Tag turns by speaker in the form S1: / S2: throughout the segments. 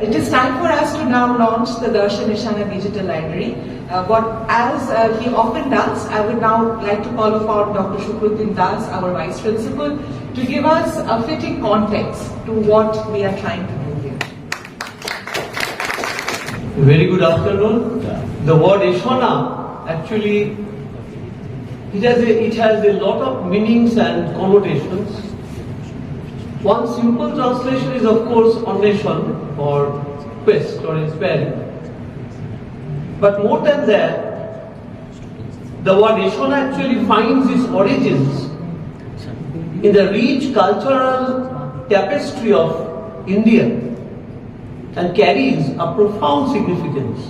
S1: It is time for us to now launch the Darshan Nishana Digital Library. As he often does, I would now like to call upon Dr. Shukruddin Das, our Vice Principal, to give us a fitting context to what we are trying to do here.
S2: Very good afternoon. The word Ishona actually it has a lot of meanings and connotations. One simple translation is of course Anneshwan or quest or inspiring. But more than that, the word Ishona actually finds its origins in the rich cultural tapestry of India and carries a profound significance.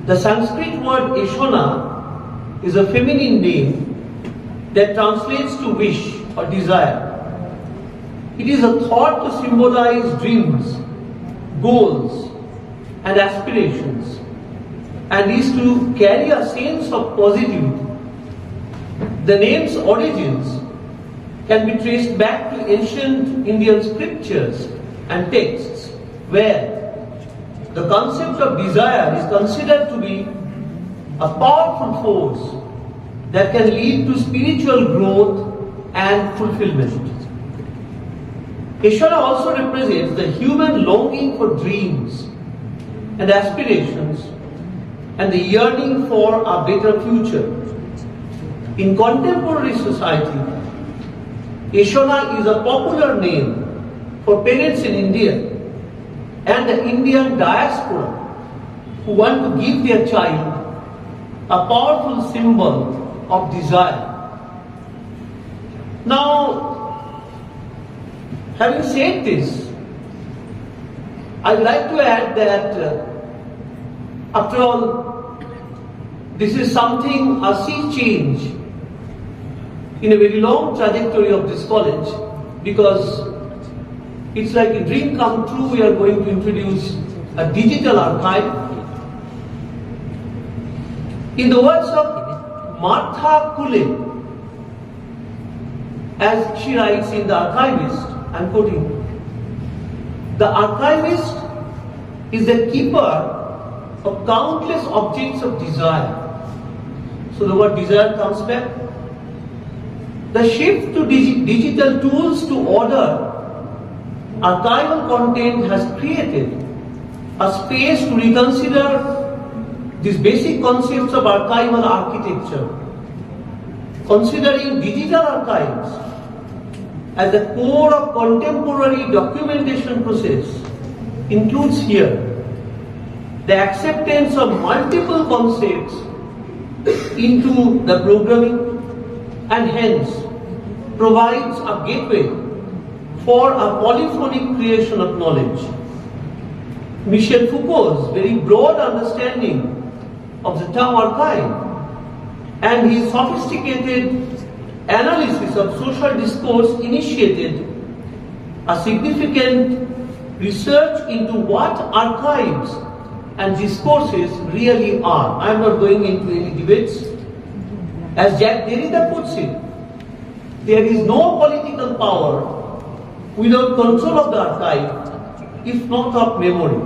S2: The Sanskrit word Ishona is a feminine name that translates to wish or desire. It is a thought to symbolize dreams, goals, and aspirations, and is to carry a sense of positivity. The name's origins can be traced back to ancient Indian scriptures and texts, where the concept of desire is considered to be a powerful force that can lead to spiritual growth and fulfillment. Ishvara also represents the human longing for dreams and aspirations and the yearning for a better future. In contemporary society, Ishvara is a popular name for parents in India and the Indian diaspora who want to give their child a powerful symbol of desire. Now, having said this, I'd like to add that after all, this is something, a sea change in a very long trajectory of this college, because it's like a dream come true. We are going to introduce a digital archive. In the words of Martha Kulle, as she writes in The Archivist, I'm quoting, "The archivist is the keeper of countless objects of desire." So the word desire comes back. The shift to digital tools to order archival content has created a space to reconsider these basic concepts of archival architecture, considering digital archives as the core of contemporary documentation process includes here the acceptance of multiple concepts into the programming and hence provides a gateway for a polyphonic creation of knowledge. Michel Foucault's very broad understanding of the term archive and his sophisticated analysis of social discourse initiated a significant research into what archives and discourses really are. I am not going into any debates. As Jacques Derrida puts it, there is no political power without control of the archive, if not of memory.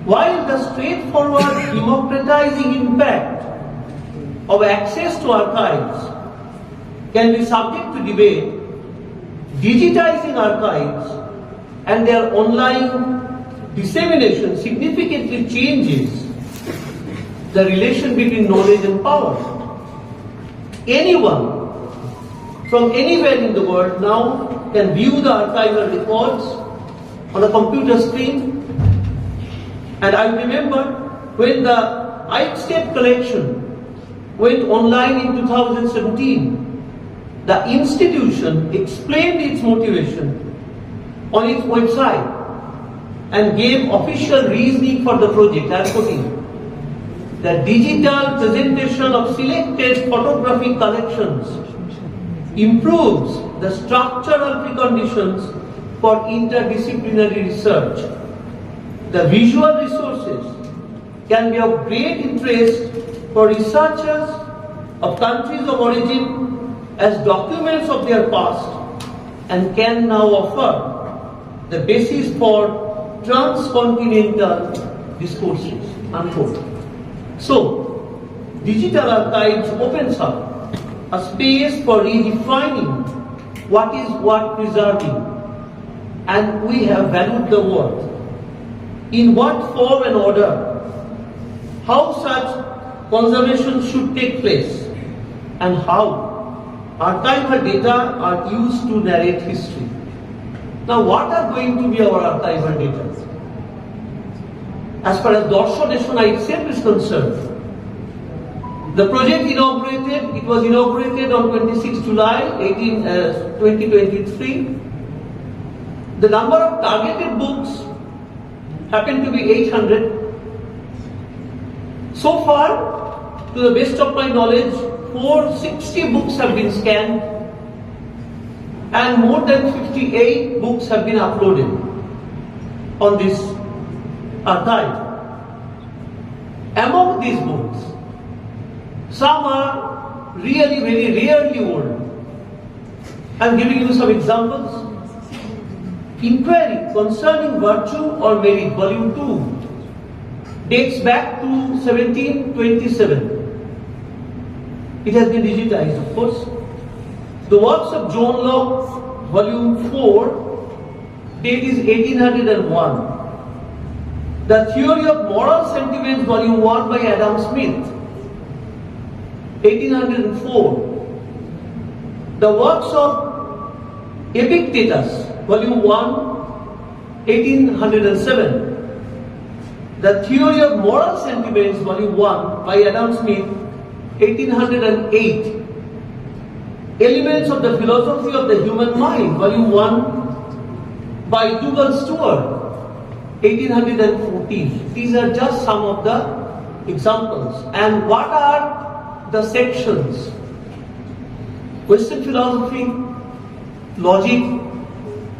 S2: While the straightforward democratizing impact of access to archives can be subject to debate, digitizing archives and their online dissemination significantly changes the relation between knowledge and power. Anyone from anywhere in the world now can view the archival records on a computer screen. And I remember when the Eichstätt collection went online in 2017, the institution explained its motivation on its website and gave official reasoning for the project. I am quoting, "The digital presentation of selected photographic collections improves the structural preconditions for interdisciplinary research. The visual resources can be of great interest for researchers of countries of origin as documents of their past and can now offer the basis for transcontinental discourses, unquote. So, digital archives opens up a space for redefining what is worth preserving, and we have valued the word. In what form and order, how such conservation should take place, and how archival data are used to narrate history. Now, what are going to be our archival data? As far as Darshan Eshona itself is concerned, the project it was inaugurated on 26 July 2023. The number of targeted books happened to be 800. So far, to the best of my knowledge, 460 books have been scanned and more than 58 books have been uploaded on this archive. Among these books, some are really very rarely old. I'm giving you some examples. Inquiry Concerning Virtue or Merit, Volume 2, dates back to 1727. It has been digitized, of course. The Works of John Locke, Volume 4, date is 1801. The Theory of Moral Sentiments, Volume 1 by Adam Smith, 1804. The Works of Epictetus, Volume 1, 1807. The Theory of Moral Sentiments, Volume 1 by Adam Smith, 1808. Elements of the Philosophy of the Human Mind, Volume 1 by Dougal Stewart, 1814. These are just some of the examples. And what are the sections? Western philosophy, logic,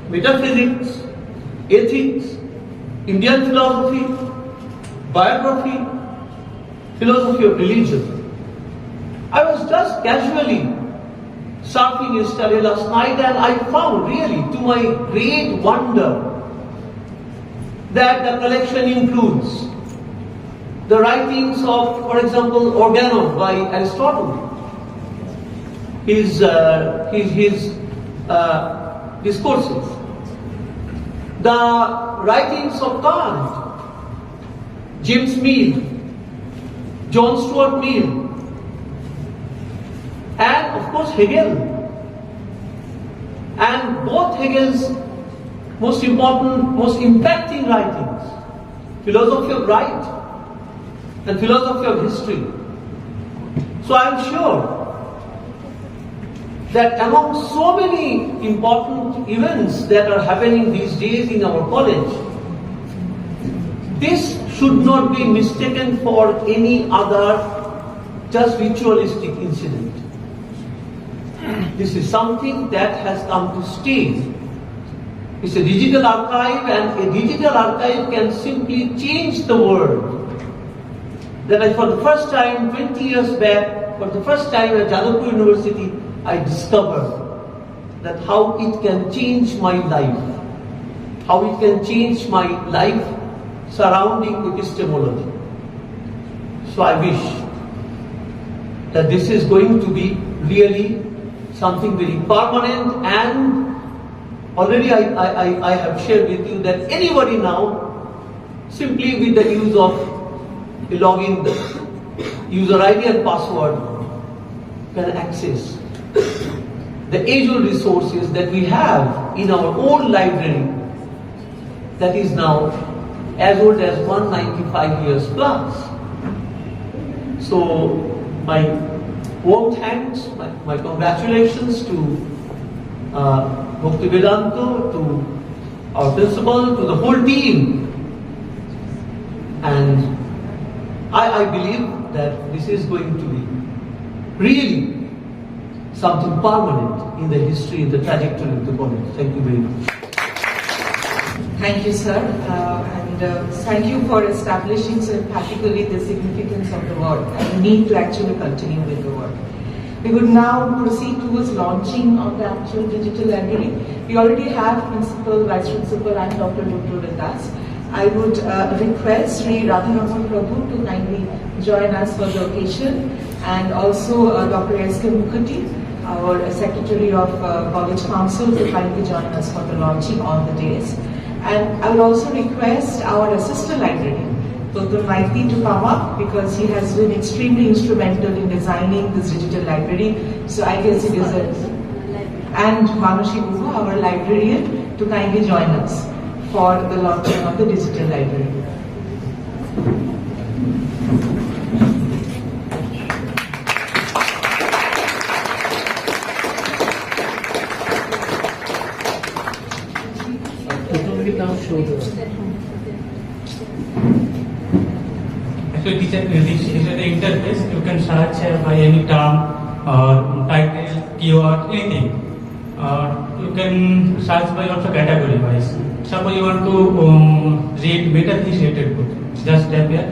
S2: metaphysics, ethics, Indian philosophy, biography, philosophy of religion. I was just casually surfing yesterday last night and I found really, to my great wonder, that the collection includes the writings of, for example, Organon by Aristotle, his discourses, the writings of Kant, James Mill, John Stuart Mill, and of course Hegel. And both Hegel's most important, most impacting writings, Philosophy of Right and Philosophy of History. So I am sure that among so many important events that are happening these days in our college, this should not be mistaken for any other just ritualistic incident. This is something that has come to stay. It's a digital archive, and a digital archive can simply change the world. That for the first time, 20 years back, for the first time at Jadavpur University, I discovered that how it can change my life, how it can change my life surrounding epistemology. So I wish that this is going to be really something very permanent, and already I have shared with you that anybody now, simply with the use of a login, user ID and password, can access the age-old resources that we have in our own library that is now as old as 195 years plus. So my warm thanks, my congratulations to Bhaktivedanta, to our principal, to the whole team. And I believe that this is going to be really something permanent in the history, in the trajectory of the college. Thank you very much.
S1: Thank you, sir. And thank you for establishing so emphatically the significance of the work and the need to actually continue with the work. We would now proceed towards launching of the actual digital library. We already have Principal, Vice Principal and Dr. Rudradendas. I would request Sri Radharaman Prabhu to kindly join us for the occasion, and also Dr. S.K. Mukherjee, our Secretary of College Council, to kindly join us for the launching on the days. And I would also request our assistant librarian, Dr. Maiti, to come up because he has been extremely instrumental in designing this digital library. So I guess he deserves. And Manushi Gupta, our librarian, to kindly join us for the launching of the digital library.
S3: Actually, this is the interface. You can search by any term or title, keyword, anything. You can search by also category wise. Suppose you want to read metaphysics related book, just type here.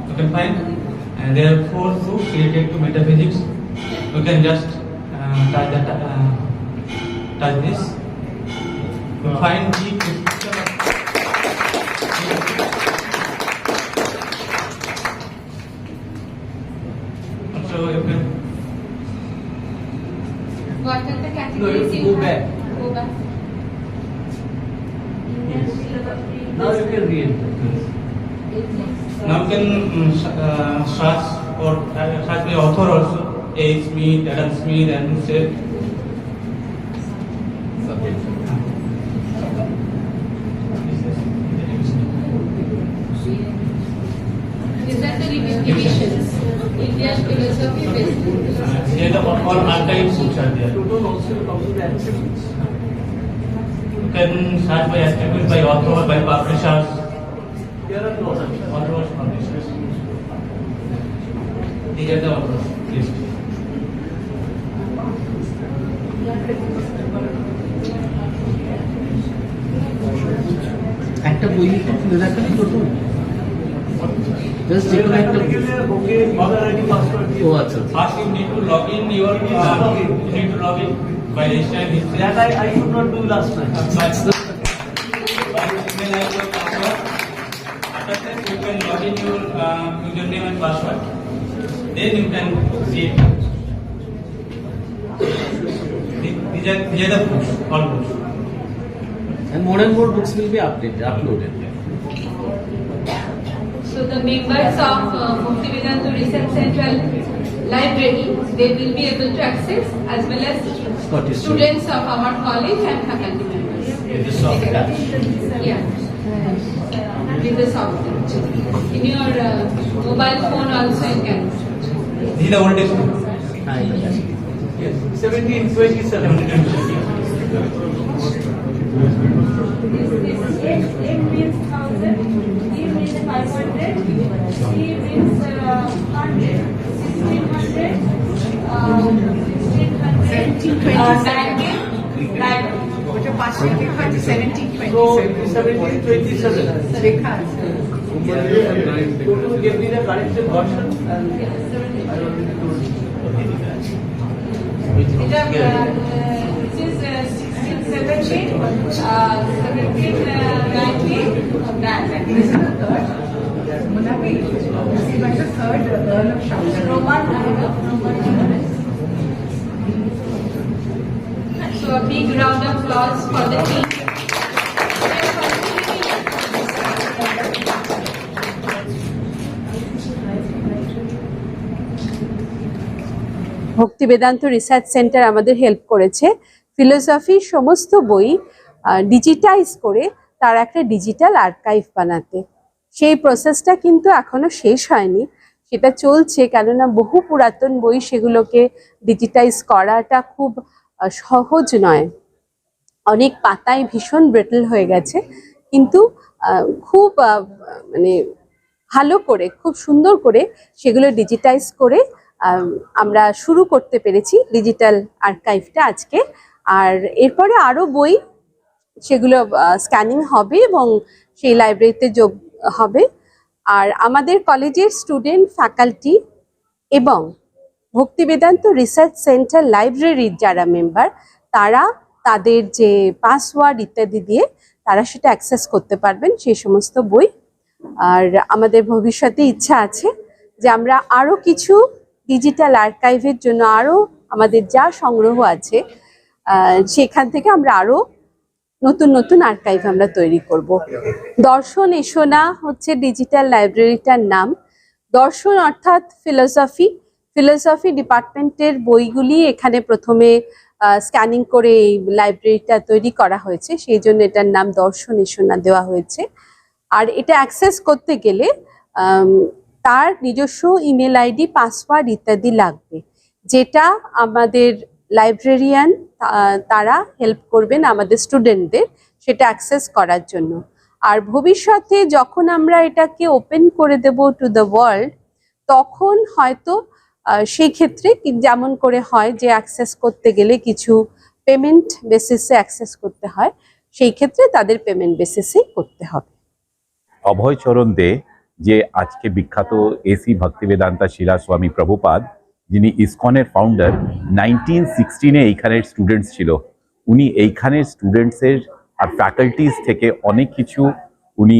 S3: You can find, and there are 4 books related to metaphysics. You can just touch this. You find the description of. So you can.
S4: What are the categories
S2: No,
S4: you
S2: go
S4: have?
S2: back.
S4: Go back.
S2: Now you can read.
S3: Now you can search or search by author also. A. Smith, Adam Smith, Andrew Seth.
S4: These are the divisions. Indian philosophy based.
S3: Here the all archives books are there.
S2: Total also comes with attributes.
S3: You can search by attributes, by author, by publishers.
S2: Here are no such.
S3: Authors, publishers. These are the authors list.
S5: একটা বই খুলে রাখা টোটো just যে কোনো একটা
S2: Okay, user ID password.
S5: ও আচ্ছা
S3: First you need to log in your you need to log in by registering history.
S2: That I could not do last night.
S3: By email ID or password. After that you can log in your username and password. Then you can see it. These are the books, all books.
S5: and more books will be uploaded
S4: So the members of Bhaktivedanta Research Central Library, they will be able to access, as well as
S5: Scottish
S4: students of our college and faculty members.
S3: With the software.
S4: Yeah. With the software. In your mobile phone also you can.
S3: These are the oldest books.
S5: হ্যাঁ এটা আছে।
S2: Yes, 1727.
S6: It means 1000, E means 500, C means 100, 1600,
S2: So 1727. Total give me the corrected version and I already told you.
S4: This is 1670, 1790, that.
S1: This is the third. Munabi, this is like the third Earl of Shaftesbury.
S4: So a big round of applause for the team.
S7: ভক্তি Vedanta research centre আমাদের help করেছে ফিলোসফির সমস্ত বই digitise করে তার একটা digital archive বানাতে। সেই প্রসেসটা কিন্তু এখনো শেষ হয়নি, সেটা চলছে, কেননা বহু পুরাতন বই সেগুলোকে ডিজিটাইজ করাটা খুব সহজ নয়। অনেক পাতায় ভীষণ ব্রেটল হয়ে গেছে, কিন্তু খুব মানে ভালো করে, খুব সুন্দর করে সেগুলো ডিজিটাইজ করে আমরা শুরু করতে পেরেছি ডিজিটাল আর্কাইভটা আজকে। আর এরপরে আরো বই সেগুলো স্ক্যানিং হবে এবং সেই লাইব্রেরিতে যোগ হবে। আর আমাদের কলেজের স্টুডেন্ট, ফ্যাকাল্টি এবং ভক্তি বেদান্ত রিসার্চ সেন্টার লাইব্রেরির যারা মেম্বার, তারা তাদের যে পাসওয়ার্ড ইত্যাদি দিয়ে তারা সেটা অ্যাক্সেস করতে পারবেন সেই সমস্ত বই। আর আমাদের ভবিষ্যতে ইচ্ছা আছে যে আমরা আরও কিছু ডিজিটাল আর্কাইভের জন্য আরও আমাদের যা সংগ্রহ আছে সেখান থেকে আমরা আরও নতুন নতুন আর্কাইভ আমরা তৈরি করব। দর্শন এসো না হচ্ছে ডিজিটাল লাইব্রেরিটার নাম। দর্শন অর্থাৎ ফিলোসফি ডিপার্টমেন্টের বইগুলি এখানে প্রথমে স্ক্যানিং করে এই লাইব্রেরিটা তৈরি করা হয়েছে, সেই জন্য এটার নাম দর্শন এসো না দেওয়া হয়েছে। আর এটা অ্যাক্সেস করতে গেলে তার নিজস্ব ইমেল আইডি, পাসওয়ার্ড ইত্যাদি লাগবে, যেটা আমাদের লাইব্রেরিয়ান তারা হেল্প করবেন আমাদের স্টুডেন্টদের সেটা অ্যাক্সেস করার জন্য। আর ভবিষ্যতে যখন আমরা এটাকে ওপেন করে দেব টু দ্য ওয়ার্ল্ড, তখন হয়তো সেই ক্ষেত্রে যেমন করে হয় যে অ্যাক্সেস করতে গেলে কিছু পেমেন্ট বেসিসে অ্যাক্সেস করতে হয়, সেই ক্ষেত্রে তাদের পেমেন্ট বেসিসে করতে হবে।
S8: অভয় চরণ দে, যে আজকে বিখ্যাত এসি ভক্তিবেদান্তা শিলা স্বামী প্রভুপাদ, যিনি ইসকনের ফাউন্ডার, 1916-এ এইখানের স্টুডেন্টস ছিল। উনি এইখানের স্টুডেন্টসের আর ফ্যাকাল্টিজ থেকে অনেক কিছু উনি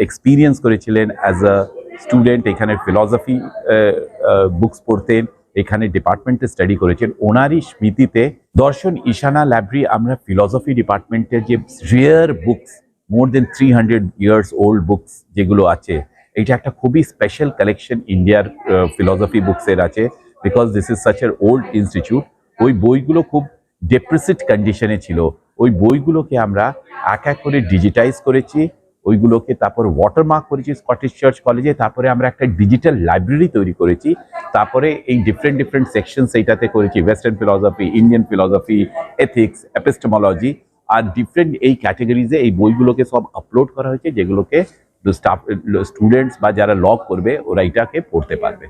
S8: এক্সপিরিয়েন্স করেছিলেন অ্যাজ আ স্টুডেন্ট। এখানের ফিলসফি বুকস পড়তেন, এখানে ডিপার্টমেন্টে স্টাডি করেছেন। ওনারই স্মৃতিতে দর্শন ঈশানা লাইব্রেরি, আমরা ফিলসফি ডিপার্টমেন্টের যে রেয়ার বুকস, মোর দেন 300 ইয়ার্স ওল্ড বুকস যেগুলো আছে, এটা একটা খুবই স্পেশাল কালেকশন ইন্ডিয়ার ফিলসফি বুকসের আছে, বিকজ দিস ইজ সাচ এর ওল্ড ইনস্টিটিউট। ওই বইগুলো খুব ডেপ্রেসিড কন্ডিশনে ছিল। ওই বইগুলোকে আমরা এক এক করে ডিজিটাইজ করেছি, ওইগুলোকে তারপর ওয়াটারমার্ক করেছি স্কটিশ চার্চ কলেজে। তারপরে আমরা একটা ডিজিটাল লাইব্রেরি তৈরি করেছি। তারপরে এই ডিফারেন্ট সেকশনস এইটাতে করেছি, western philosophy, Indian philosophy, ethics, epistemology, আর ডিফারেন্ট এই ক্যাটাগরিজে এই বইগুলোকে সব আপলোড করা হয়েছে, যেগুলোকে স্টুডেন্টস বা যারা ল করবে ওরা এটাকে পড়তে পারবে।